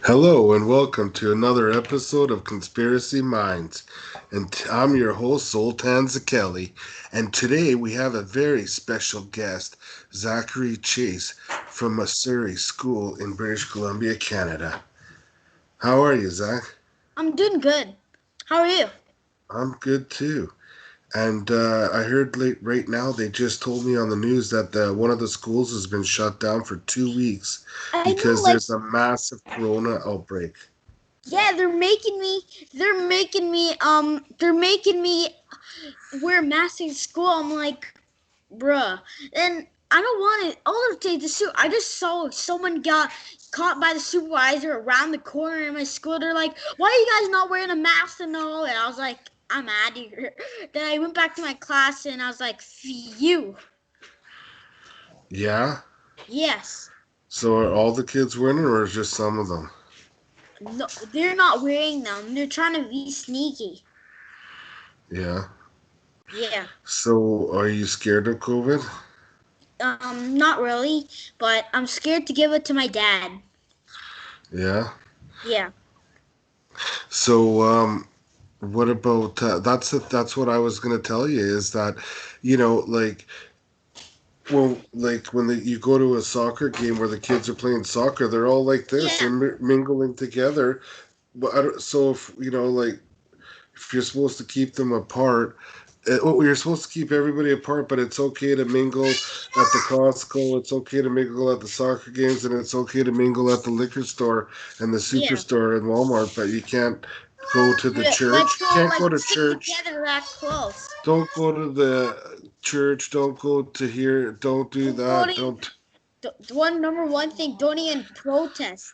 Hello and welcome to another episode of Conspiracy Minds. And I'm your host, Zoltan Zakeli. And today we have a very special guest, Zachary Chase from Missouri School in British Columbia, Canada. How are you, Zach? I'm doing good. How are you? I'm good too. And I heard right now they just told me on the news that one of the schools has been shut down for 2 weeks I know, because like, there's a massive corona outbreak. yeah, they're making me wear a mask in school. I'm like, bruh. And I don't want it. All of the suit. I just saw someone got caught by the supervisor around the corner in my school. They're like, why are you guys not wearing a mask and all? And I was like, I'm out of here. Then I went back to my class and I was like, phew. Yeah? Yes. So are all the kids winning, or is just some of them? No, they're not wearing them. They're trying to be sneaky. Yeah. Yeah. So are you scared of COVID? Not really, but I'm scared to give it to my dad. Yeah. Yeah. So what about that's what I was gonna tell you is that, like you go to a soccer game where the kids are playing soccer, they're all like this, Yeah. they're mingling together. But I don't, so if if you're supposed to keep them apart, you're supposed to keep everybody apart, but it's okay to mingle at the Costco, it's okay to mingle at the soccer games, and it's okay to mingle at the liquor store and the Yeah. superstore and Walmart, but you can't go to the Like church. go Can't like go to stick church. together that close. Don't go to the church. Don't go to here. Don't do Don't that. even Don't. one number one thing. Don't even protest.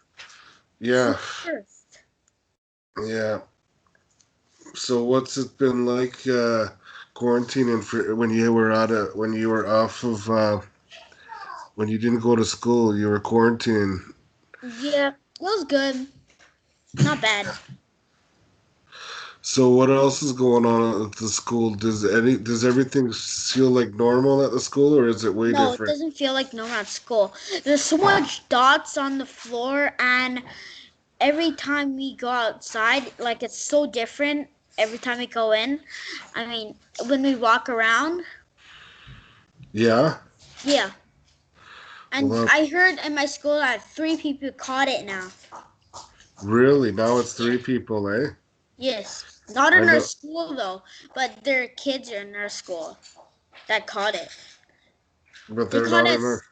Yeah, Think first. yeah. So what's it been like quarantining for when you were off of when you didn't go to school, you were quarantining. Yeah, it was good. Not bad. So what else is going on at the school? Does everything feel like normal at the school, or is it way No, it different? doesn't feel like no at school. There's so much dots on the floor, and every time we go outside, like it's so different every time we go in. I mean, when we walk around, Yeah. yeah. And Well, I heard in my school that 3 people caught it now. really, now it's Yeah. three people, eh? Yes. Not I in our know, school though, but their kids are in our school that caught it. but They they're caught not in us. our.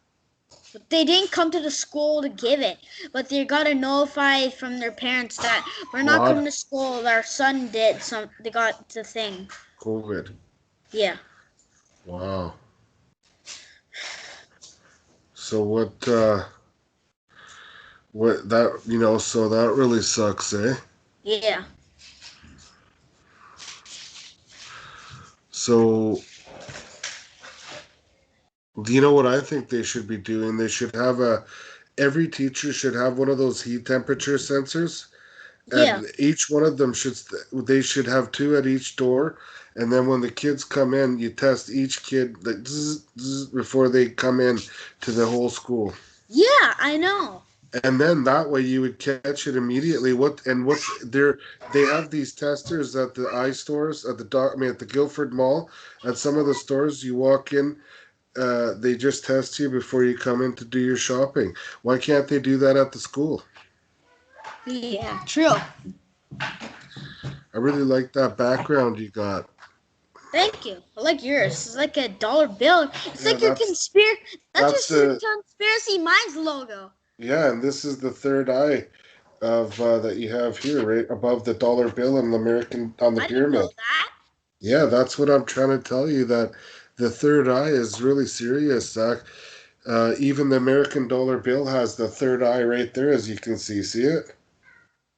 They didn't come to the school to give it, but they got to notify from their parents that we're not coming What? to school. Our son did some. They got the thing. COVID. Yeah. Wow. So what that so that really sucks, eh? Yeah. So do you know what I think they should be doing? They should have a every teacher should have one of those heat temperature sensors, Yeah. and each one of them they should have two at each door, and then when the kids come in, you test each kid like before they come in to the whole school. Yeah. I know. And then that way you would catch it immediately. What's there? They have these testers at the stores at the at the Guildford Mall. At some of the stores, you walk in, they just test you before you come in to do your shopping. Why can't they do that at the school? Yeah. True. I really like that background you got. Thank you. I like yours. It's like a dollar bill. It's Yeah, like your conspiracy. That's that's just your the conspiracy minds logo. yeah, and this is the third eye of that you have here, right above the dollar bill and the American on the I didn't know pyramid. that. Yeah, that's what I'm trying to tell you. That the third eye is really serious, Zach. Even the American dollar bill has the third eye right there, as you can see. See it?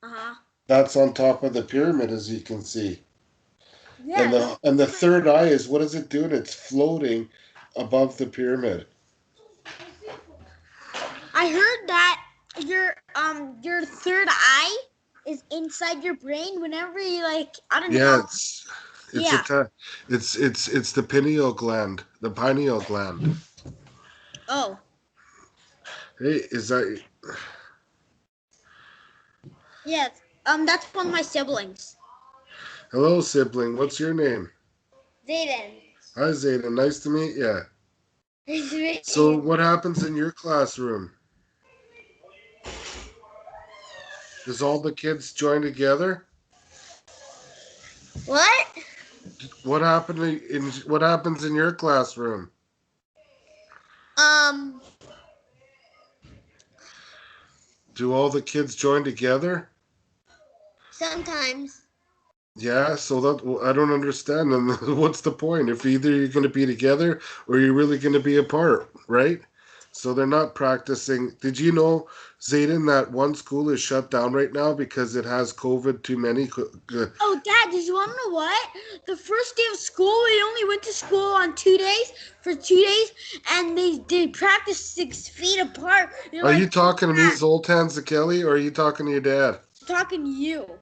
Uh huh. That's on top of the pyramid, as you can see. And Yes. the third eye is what is it doing? It's floating above the pyramid. I heard that your third eye is inside your brain whenever you like I don't Yeah, know. it's a Yeah. ta- it's the pineal gland, the pineal gland. Oh. Hey, is that Yes. That's one of my siblings. Hello, sibling. What's your name? Zayden. Hi, Zayden. Nice to meet you. Nice to meet So, you. what happens in your classroom? Does all the kids join together? What? What happens in your classroom? Um. Do all the kids join together? Sometimes. Yeah, so that I don't understand. And what's the point if either you're going to be together or you're really going to be apart, right? So they're not practicing. Did you know, Zayden, that one school is shut down right now because it has COVID too many? Oh, Dad, did you want to know what? The first day of school, we only went to school on 2 days, for 2 days, and they did practice 6 feet apart. You're Are like, you talking to me, Dad, Zoltan Zakeli, or are you talking to your dad? I'm talking to you.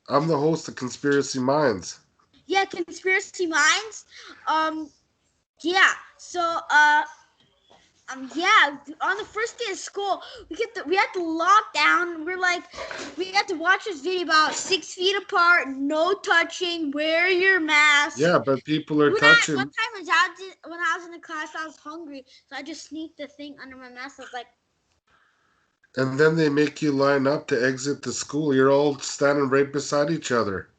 I'm the host of Conspiracy Minds. Yeah, Conspiracy Minds. Um, yeah. So, yeah, on the first day of school, we had to lock down. We had to watch this video about 6 feet apart, no touching, wear your mask. Yeah, but people are One touching. time when I was in the class, I was hungry, so I just sneaked the thing under my mask. I was like, And then they make you line up to exit the school. You're all standing right beside each other.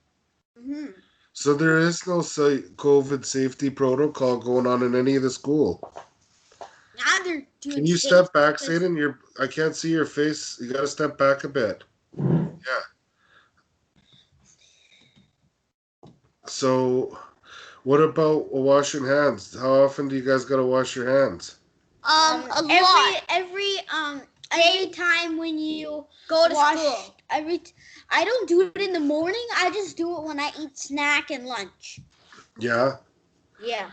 mm-hmm. So there is no COVID safety protocol going on in any of the school. Now they're doing. Can you step back, Zayden? I can't see your face. You got to step back a bit. Yeah. So, what about washing hands? How often do you guys got to wash your hands? A lot. Every time when you go to school. I don't do it in the morning. I just do it when I eat snack and lunch. Yeah. Yeah.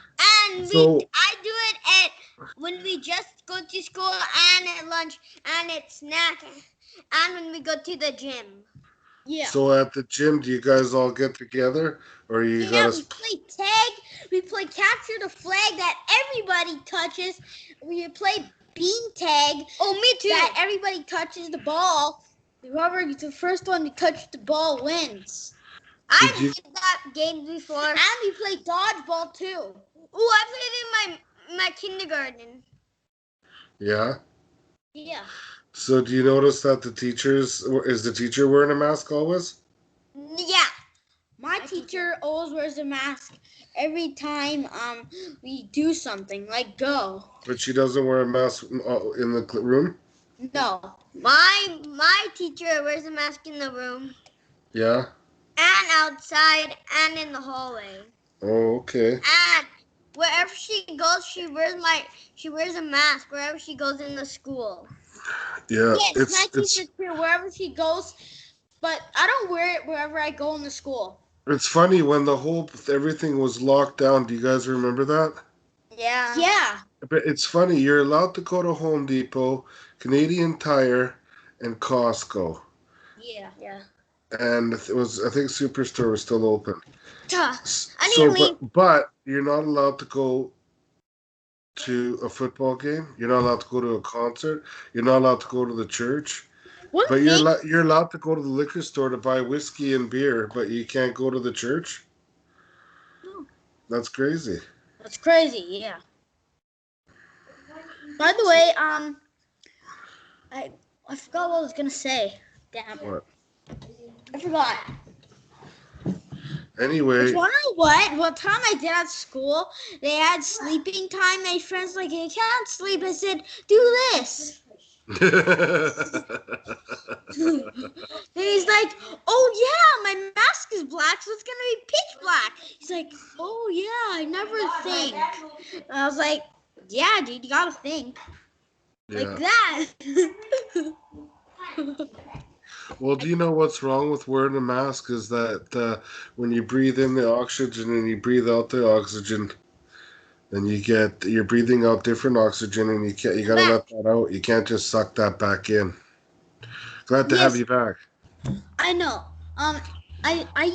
And I do it when we just go to school and at lunch and at snack and when we go to the gym. Yeah. So at the gym, do you guys all get together, or you gotta? We play tag. We play capture the flag that everybody touches. We play bean tag. Oh, me too. That everybody touches the ball. Whoever the first one to touch the ball wins. I played that game before. And we play dodgeball too. Oh, I played it in my kindergarten. Yeah. Yeah. So do you notice that is the teacher wearing a mask always? Yeah. My teacher always wears a mask every time we do something, like go. But she doesn't wear a mask in the room? No. My teacher wears a mask in the room. Yeah. And outside and in the hallway. Oh, okay. And wherever she goes, she wears a mask wherever she goes in the school. Yeah. Yes, my teacher too, wherever she goes. But I don't wear it wherever I go in the school. It's funny when everything was locked down. Do you guys remember that? Yeah. Yeah. But it's funny. You're allowed to go to Home Depot, Canadian Tire, and Costco. Yeah. Yeah. And I think Superstore was still open. But you're not allowed to go to a football game. You're not allowed to go to a concert. You're not allowed to go to the church. You're allowed to go to the liquor store to buy whiskey and beer, but you can't go to the church. No. That's crazy. That's crazy, yeah. By the way, I forgot what I was gonna say. Damn. What? I forgot. Anyway. You wanna know what? What time I did at school, they had sleeping time. My friends like, you can't sleep. I said, do this. And he's like, oh yeah, my mask is black, so it's gonna be pitch black. He's like, oh yeah, I never think. And I was like, yeah, dude, you gotta think. Yeah. Like that. Well, do you know what's wrong with wearing a mask is that when you breathe in the oxygen and you breathe out the oxygen, then you're breathing out different oxygen, and you gotta let that out. You can't just suck that back in. Glad to have you back. I know. I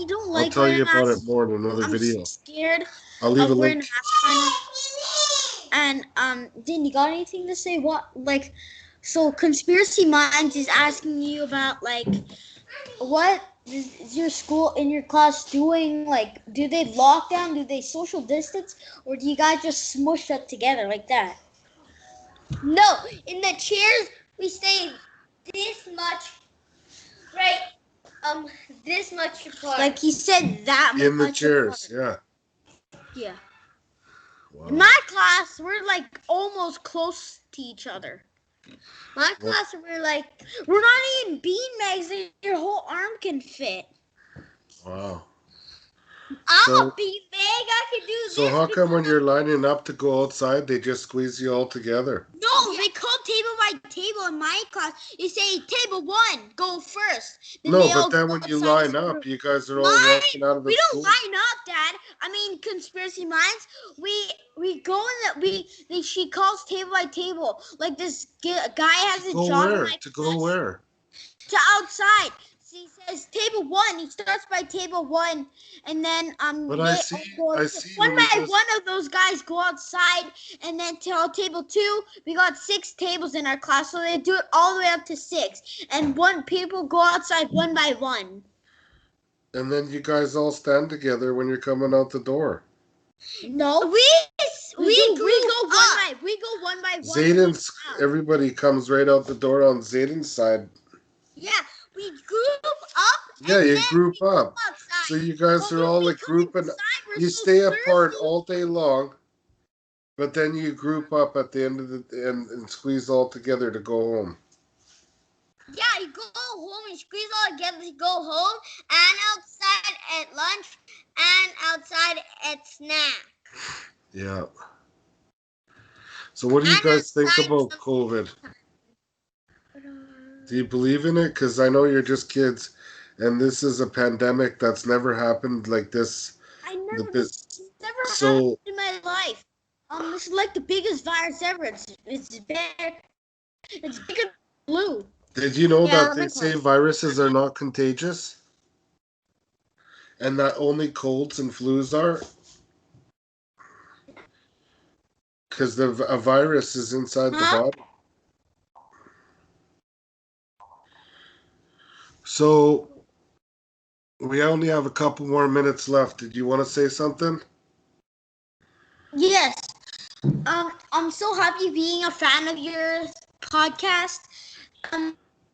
don't like. I'll tell you about it more in another video. I'm scared. I'll leave a link. And Dean, you got anything to say? So Conspiracy Minds is asking you about what is your school in your class doing? Like, do they lock down? Do they social distance? Or do you guys just smush up together like that? No, in the chairs we stay this much, right? This much apart. Like he said, that In the much chairs, apart. yeah. Yeah. Wow. In my class, we're like almost close to each other. My class, we're like, We're not even beanbags that your whole arm can fit. Wow. I'm So- a beanbag. I can do this. So how come when because you're lining up to go outside, they just squeeze you all together? No, they call table by table in my class. You say table 1, go first. Then No, they all but then go when you outside line the up, group. you guys are all Mine- walking out of the We school. don't line up, Dad. I mean, conspiracy minds. We go in the she calls table by table. Like this guy has a Go job in where? my To go class. where? To outside. So he says table 1. He starts by table 1, and then But they I all see go one when he by goes- one of those guys go outside, and then till table 2, we got 6 tables in our class, so they do it all the way up to 6, and people go outside one by one. And then you guys all stand together when you're coming out the door. No, we go one by one. Zayden's, everybody comes right out the door on Zayden's side. Yeah, we group up. Yeah, and you then group we go up. outside. So you guys Well, are all when we like go grouping. inside, we're You so stay apart thirsty. all day long, but then you group up at the end of the and squeeze all together to go home. Yeah, you go home and squeeze all together to go home, and outside at lunch, and outside at snack. Yeah. So what do you And guys think outside about some- COVID? Do you believe in it? Because I know you're just kids, and this is a pandemic that's never happened like this. I The never, bit- never so- happened in my life. This is like the biggest virus ever. It's bigger. It's bigger than flu. Did you know Yeah, that they my say class. viruses are not contagious? And that only colds and flus are? Because a virus is inside the Huh? body. So we only have a couple more minutes left. Did you want to say something? Yes. I'm so happy being a fan of your podcast.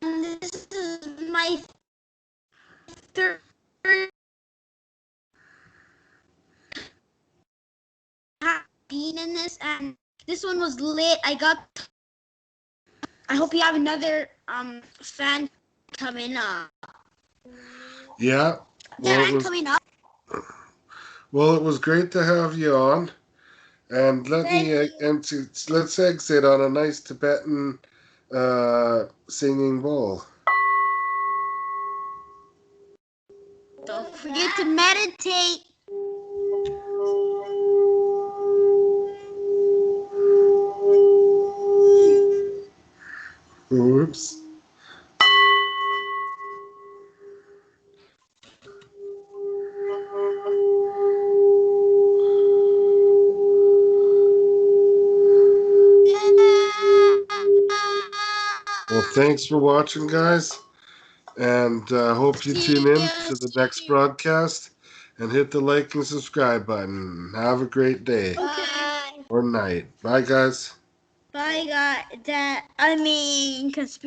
This is my third being in this, and this one was lit. I hope you have another fan coming up. Yeah. Fan coming up. Well, it was great to have you on. And let's exit on a nice Tibetan singing bowl. Don't forget to meditate. Oops. Well, thanks for watching, guys. And hope you tune in to the next broadcast. And hit the like and subscribe button. Have a great day Okay. or night. Bye, guys. Bye, guys. Conspiracy.